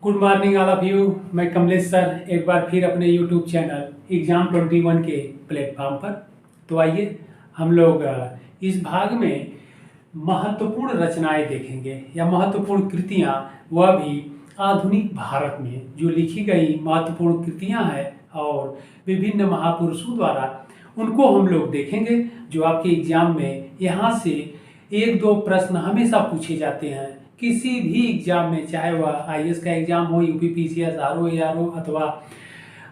Good morning all of you. मैं Kamlesh sir एक बार फिर अपने यूट्यूब चैनल एग्ज़ाम 21 के प्लेटफॉर्म पर। तो आइए हम लोग इस भाग में महत्वपूर्ण रचनाएं देखेंगे या महत्वपूर्ण कृतियां, वह भी आधुनिक भारत में जो लिखी गई महत्वपूर्ण कृतियां हैं और विभिन्न महापुरुषों द्वारा, उनको हम लोग देखेंगे जो आपके एग्जाम में यहाँ से एक दो प्रश्न हमेशा पूछे जाते हैं किसी भी एग्जाम में, चाहे वह आईएएस का एग्जाम हो, यूपी पीसीएस, आरओ एआरओ अथवा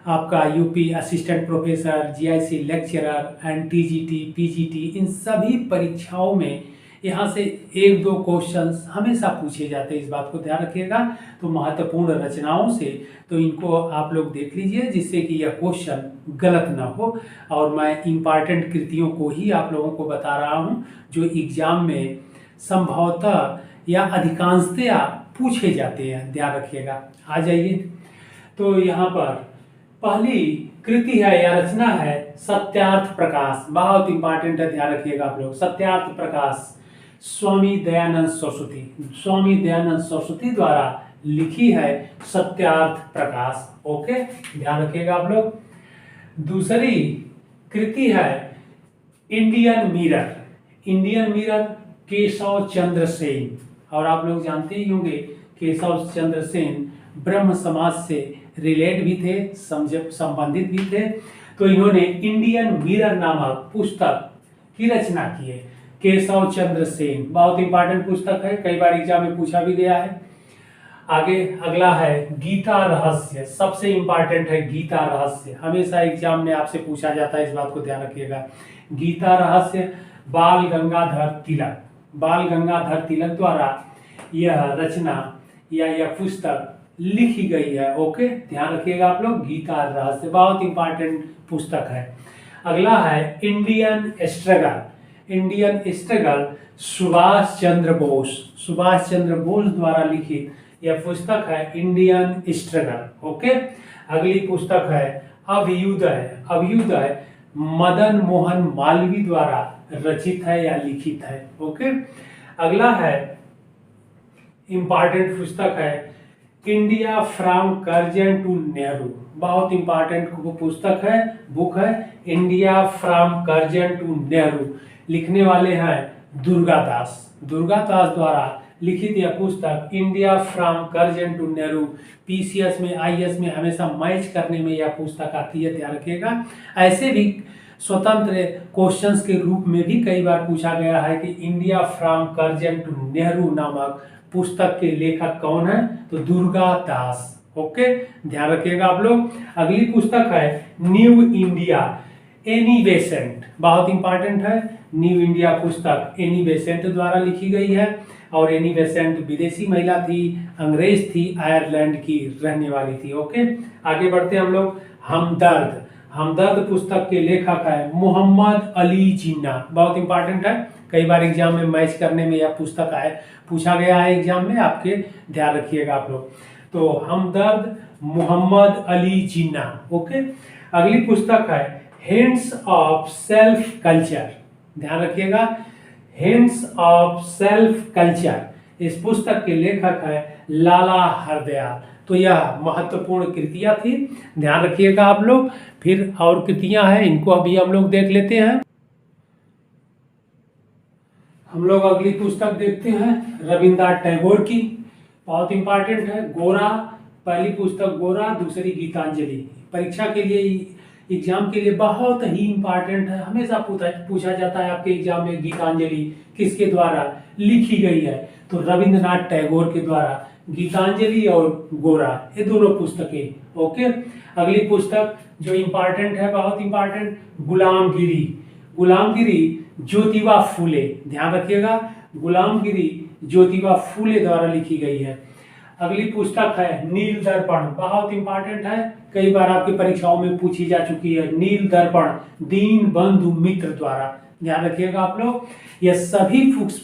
आपका UP assistant professor, GIC lecturer and TGT PGT, इन सभी परीक्षाओं में यहाँ से एक दो क्वेश्चंस हमेशा पूछे जाते हैं। इस बात को ध्यान रखिएगा। तो महत्वपूर्ण रचनाओं से तो इनको आप लोग देख लीजिए जिससे कि यह क्वेश्चन गलत ना हो। और मैं इम्पॉर्टेंट कृतियों को ही आप लोगों को बता रहा हूँ जो एग्जाम में संभवतः या अधिकांशतया पूछे जाते हैं, ध्यान रखिएगा। आ जाइए। तो यहाँ पर पहली कृति है या रचना है सत्यार्थ प्रकाश। बहुत इंपॉर्टेंट है, ध्यान रखिएगा आप लोग। सत्यार्थ प्रकाश स्वामी दयानंद सरस्वती द्वारा लिखी है सत्यार्थ प्रकाश। ओके, ध्यान रखिएगा आप लोग। दूसरी कृति है इंडियन मिरर केशव चंद्र सेन। और आप लोग जानते ही होंगे केशव चंद्र सेन ब्रह्म समाज से रिलेट भी थे, संबंधित भी थे। तो इन्होंने इंडियन मिरर नामक पुस्तक की रचना की है। केशव चंद्र सेन बहुत इंपॉर्टेंट पुस्तक है, कई बार एग्जाम में पूछा भी गया है। आगे अगला है गीता रहस्य। सबसे इंपॉर्टेंट है गीता रहस्य, हमेशा एग्जाम में आपसे पूछा जाता है, इस बात को ध्यान रखिएगा। गीता रहस्य बाल गंगाधर तिलक द्वारा यह रचना या यह पुस्तक लिखी गई है। ओके, ध्यान रखिएगा आप लोग। गीता रहस्य बहुत इंपॉर्टेंट पुस्तक है। अगला है इंडियन स्ट्रगल सुभाष चंद्र बोस द्वारा लिखित यह पुस्तक है इंडियन स्ट्रगल। ओके, अगली पुस्तक है अभ्युदय मदन मोहन मालवीय द्वारा रचित है या लिखित है। ओके, अगला है इंपॉर्टेंट पुस्तक है India from Curzon to Nehru. बहुत इंपॉर्टेंट पुस्तक है, बुक है India from Curzon to Nehru. लिखने वाले हैं दुर्गादास द्वारा लिखित यह पुस्तक India from Curzon to Nehru. PCS में, आईएएस में हमेशा मैच करने में यह पुस्तक आती है, ध्यान रखिएगा। ऐसे भी स्वतंत्र क्वेश्चंस के रूप में भी कई बार पूछा गया है कि India from Curzon to Nehru नामक पुस्तक के लेखक कौन है, तो दुर्गादास। ओके, ध्यान रखिएगा आप लोग। अगली पुस्तक है न्यू इंडिया एनी बेसेंट। बहुत इंपॉर्टेंट है, न्यू इंडिया पुस्तक एनी बेसेंट द्वारा लिखी गई है। और एनी बेसेंट विदेशी महिला थी, अंग्रेज थी, आयरलैंड की रहने वाली थी। ओके, आगे बढ़ते हम लोग। हमदर्द पुस्तक के लेखक है मोहम्मद अली जिन्ना। बहुत इंपॉर्टेंट है, कई बार एग्जाम में मैच करने में यह पुस्तक पूछा गया है एग्जाम में, आपके ध्यान रखिएगा आप लोग। तो हमदर्द मोहम्मद अली जिन्ना। ओके, अगली पुस्तक है हिंट्स ऑफ सेल्फ कल्चर। ध्यान रखिएगा, हिंट्स ऑफ सेल्फ कल्चर। इस पुस्तक के लेखक है लाला हरदयाल। तो यह महत्वपूर्ण कृतियां थी, ध्यान रखिएगा आप लोग। फिर और कृतियां हैं, इनको अभी हम लोग देख लेते हैं। हम लोग अगली पुस्तक देखते हैं रविन्द्रनाथ टैगोर की। बहुत इंपॉर्टेंट है, गोरा। पहली पुस्तक गोरा, दूसरी गीतांजलि। परीक्षा के लिए, एग्जाम के लिए बहुत ही इंपॉर्टेंट है, हमेशा पूछा जाता है आपके एग्जाम में गीतांजलि किसके द्वारा लिखी गई है, तो रविन्द्रनाथ टैगोर के द्वारा। गीतांजलि और गोरा ये दोनों पुस्तकें। ओके, अगली पुस्तक जो इंपॉर्टेंट है, बहुत इंपॉर्टेंट, गुलामगिरी ज्योतिबा फूले। ध्यान रखिएगा, गुलामगिरी ज्योतिबा फूले द्वारा लिखी गई है। अगली पुस्तक है नील दर्पण। बहुत इंपॉर्टेंट है, कई बार आपकी परीक्षाओं में पूछी जा चुकी है। नील दर्पण दीन बंधु मित्र द्वारा, ध्यान रखिएगा आप लोग। यह सभी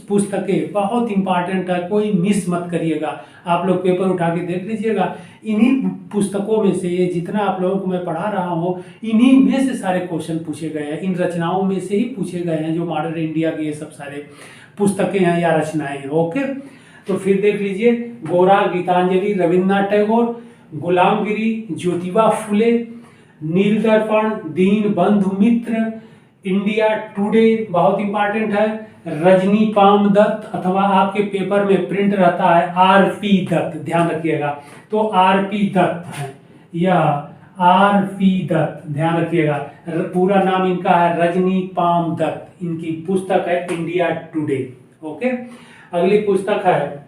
पुस्तकें बहुत इंपॉर्टेंट है, कोई मिस मत करिएगा। आप लोग पेपर उठा के देख लीजिएगा, इन्हीं पुस्तकों में से, ये जितना आप लोगों को मैं पढ़ा रहा हूँ, इन्हीं में से सारे क्वेश्चन पूछे गए हैं, इन रचनाओं में से ही पूछे गए हैं जो मॉडर्न इंडिया के ये सब सारे पुस्तकें हैं या रचनाएं हैं। ओके, तो फिर देख लीजिए, गोरा, गीतांजलि, रविन्द्रनाथ टैगोर, गुलामगिरी, ज्योतिबा फुले, नीलदर्पण, दीन बंधु मित्र, इंडिया टुडे बहुत इंपॉर्टेंट है, रजनी पाम दत्त, अथवा आपके पेपर में प्रिंट रहता है आरपी दत्त, ध्यान रखिएगा। तो आरपी दत्त है, यह आरपी दत्त, ध्यान रखिएगा। पूरा नाम इनका है रजनी पाम दत्त। इनकी पुस्तक है इंडिया टुडे। ओके, अगली पुस्तक है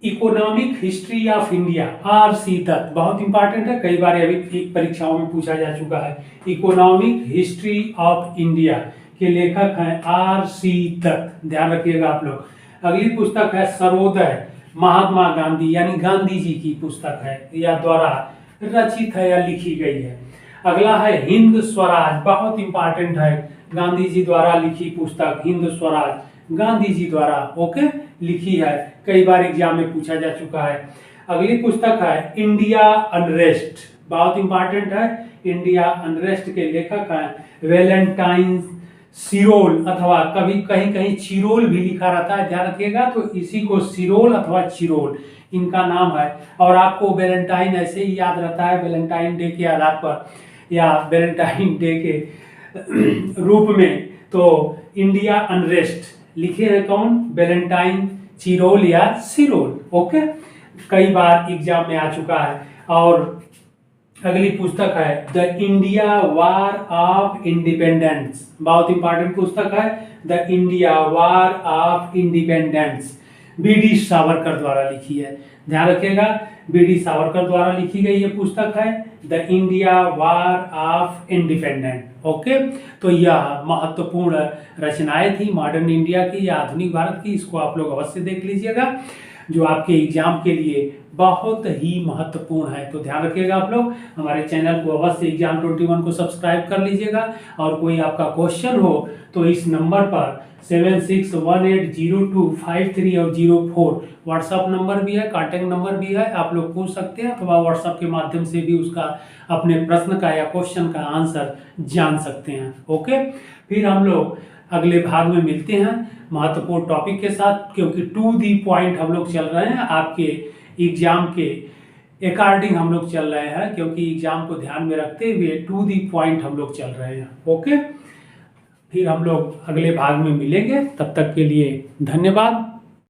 economic history of India, R C Dutt, बहुत इंपॉर्टेंट है, कई बार अभी परीक्षाओं में पूछा जा चुका है। इकोनॉमिक हिस्ट्री ऑफ इंडिया के लेखक हैं आर सी दत्त, ध्यान रखिएगा आप लोग। अगली पुस्तक है सर्वोदय, महात्मा गांधी यानी गांधी जी की पुस्तक है, या द्वारा रचित है या लिखी गई है। अगला है हिंद स्वराज, बहुत इंपॉर्टेंट है, गांधी जी द्वारा लिखी पुस्तक हिंद स्वराज, गांधी जी द्वारा ओके लिखी है, कई बार एग्जाम में पूछा जा चुका है। अगली पुस्तक है इंडिया अनरेस्ट, बहुत इंपॉर्टेंट है, इंडिया अनरेस्ट के लेखक हैं वैलेंटाइन सिरोल, अथवा कभी कहीं कहीं चिरोल भी लिखा रहता है, ध्यान रखिएगा। तो इसी को सिरोल अथवा चिरोल इनका नाम है। और आपको वैलेंटाइन ऐसे ही याद रहता है, वैलेंटाइन डे के आधार पर या वैलेंटाइन डे के रूप में। तो इंडिया अनरेस्ट लिखे हैं कौन, वैलेंटाइन चिरोल या सिरोल। ओके, कई बार एग्जाम में आ चुका है। और अगली पुस्तक है the India war of independence, बहुत इंपॉर्टेंट पुस्तक है, the India war of independence, BD. Savarkar द्वारा लिखी है, ध्यान रखिएगा। बी.डी. सावरकर द्वारा लिखी गई ये पुस्तक है the India war of independence. Okay, तो यह महत्वपूर्ण रचनाएं थी मॉडर्न इंडिया की या आधुनिक भारत की, इसको आप लोग अवश्य देख लीजिएगा, जो आपके एग्जाम के लिए बहुत ही महत्वपूर्ण है। तो ध्यान रखिएगा आप लोग, हमारे चैनल को अवश्य एग्जाम 21 को सब्सक्राइब कर लीजिएगा। और कोई आपका क्वेश्चन हो तो इस नंबर पर 76180253 और 04 व्हाट्सअप नंबर भी है, कॉन्टैक्ट नंबर भी है, आप लोग पूछ सकते हैं, अथवा व्हाट्सअप के माध्यम से भी उसका अपने प्रश्न का या क्वेश्चन का आंसर जान सकते हैं। ओके, फिर हम लोग अगले भाग में मिलते हैं महत्वपूर्ण टॉपिक के साथ, क्योंकि टू दी पॉइंट हम लोग चल रहे हैं, आपके एग्जाम के अकॉर्डिंग हम लोग चल रहे हैं, क्योंकि एग्जाम को ध्यान में रखते हुए टू दी पॉइंट हम लोग चल रहे हैं। ओके, फिर हम लोग अगले भाग में मिलेंगे, तब तक के लिए धन्यवाद।